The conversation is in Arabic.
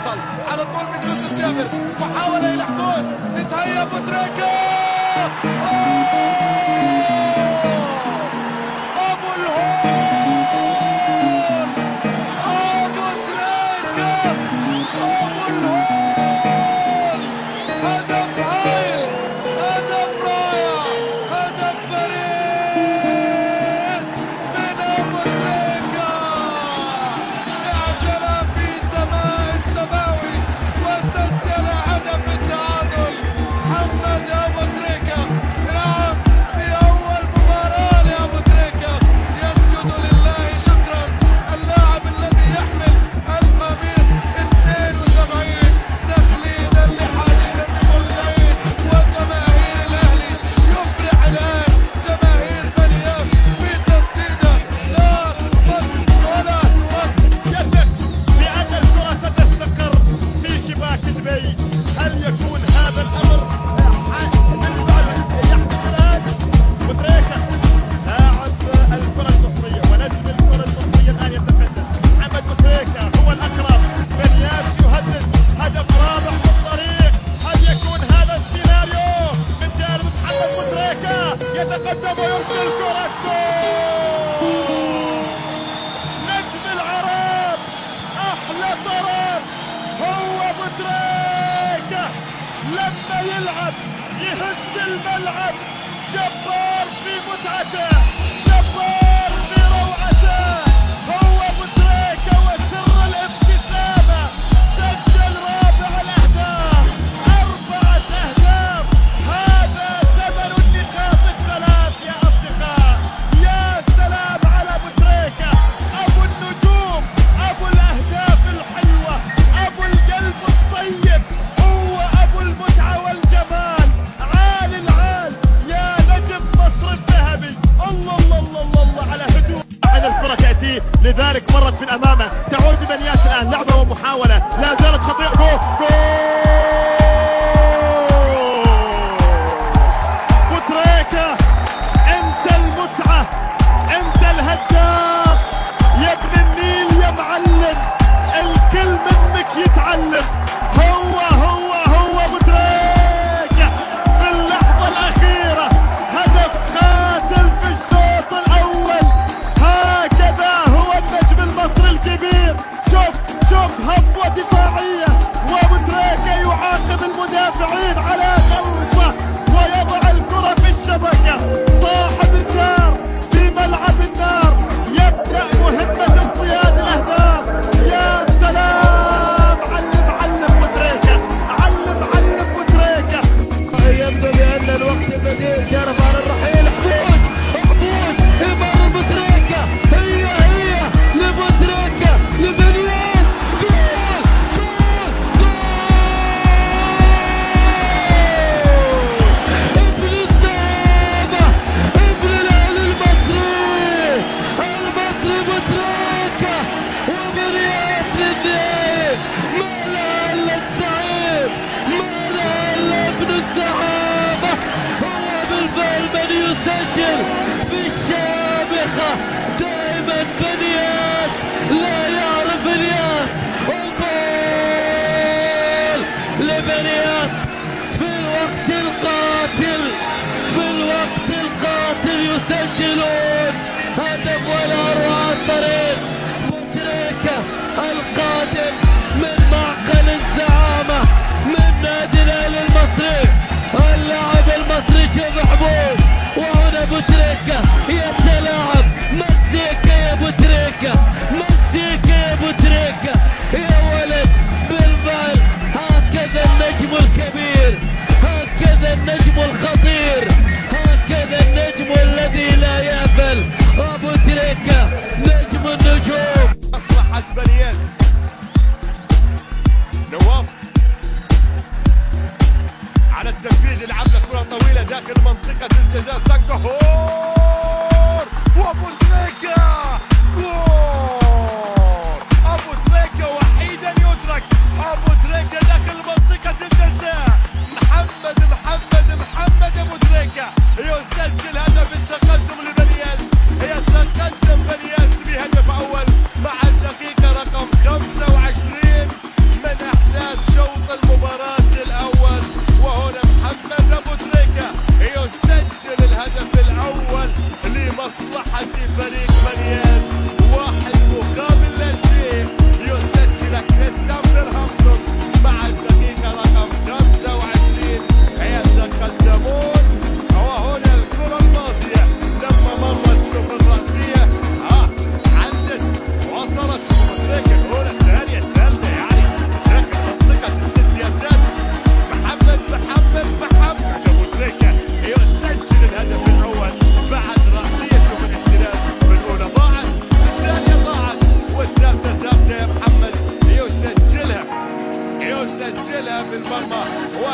توصل على طول من يوسف جابر، محاولة إلى حدوث، تتهيأ أبو تريكة. أبو الهول، أبو تريكة، أبو الهول. هدف هايل، هدف رائع، هدف فريد من أبو تريكة. اعتلى في سماء السماوي وسجل هدف التعادل. محمد أبو تريكة، نعم، في أول مباراة لأبو تريكة يسجد لله شكرا. اللاعب الذي يحمل القميص 72 تخليدا لحادثة بورسعيد وجماهير الأهلي. يفرح الآن جماهير بني ياس في تسديدة لا تصد ولا ترد. يثق بأن الكرة ستستقر في شباك دبي. هل يكون هذا الأمر بالفعل يحدث الآن؟ أبو تريكة لاعب الكرة المصرية ونجم الكرة المصرية الآن يتقدم. محمد أبو تريكة هو الأقرب. بني ياس يهدد هدف رابع في الطريق. هل يكون هذا السيناريو من جانب محمد أبو تريكة؟ يتقدم ويرسل كرة جول. نجم العرب، احلى طرف هو ابو تريكة. لما يلعب يهز الملعب، جبار في متعته، جبار في روعته. هو ابو تريكة وسر الابتسامة. سجل رابع الاهداف، 4 اهداف. هذا ثمن النقاط الثلاث يا اصدقاء. يا سلام على ابو تريكة، ابو النجوم، ابو الاهداف الحلوة، ابو القلب الطيب، هو ابو المتعة والجمال. عال العال يا نجم مصر الذهبي. الله الله الله الله الله على هدوء. عن الكرة تأتي، لذلك مرت من امامه. تعود بني ياس الان، لعبة ومحاولة لا زالت خطيرة. جول ابو تريكة، انت المتعة، انت الهداف يا ابن النيل يا معلم. الكل منك يتعلم. هو ابو تريكة في اللحظة الأخيرة. هدف قاتل في الشوط الأول. هكذا هو النجم المصري الكبير. شوف هفوة دفاعية، وابو تريكة يعاقب المدافعين على غلطة ويضع الكرة في الشبكة. صاحب الدار في ملعب النار يبدأ مهمة اصطياد الأهداف. يا سلام، علم أبو تريكة، علم أبو تريكة. يبدو بأن الوقت البديل شرف على الرحيل. حبوش إمام أبو تريكة، هي لأبو تريكة، لبنيان. جول جول جول. ابن الزعامة، ابن الأهلي المصري أبو تريكة، وبنيان للنهائي. ما لا إلا الزعيم، ما لا إلا ابن الزعامة. هو بالفعل من يسجل في الشامخة. دائما بنياس لا يعرف الياس. وجول لبنياس في الوقت القاتل، في الوقت القاتل يسجلون هدف ولا أروع الطريق.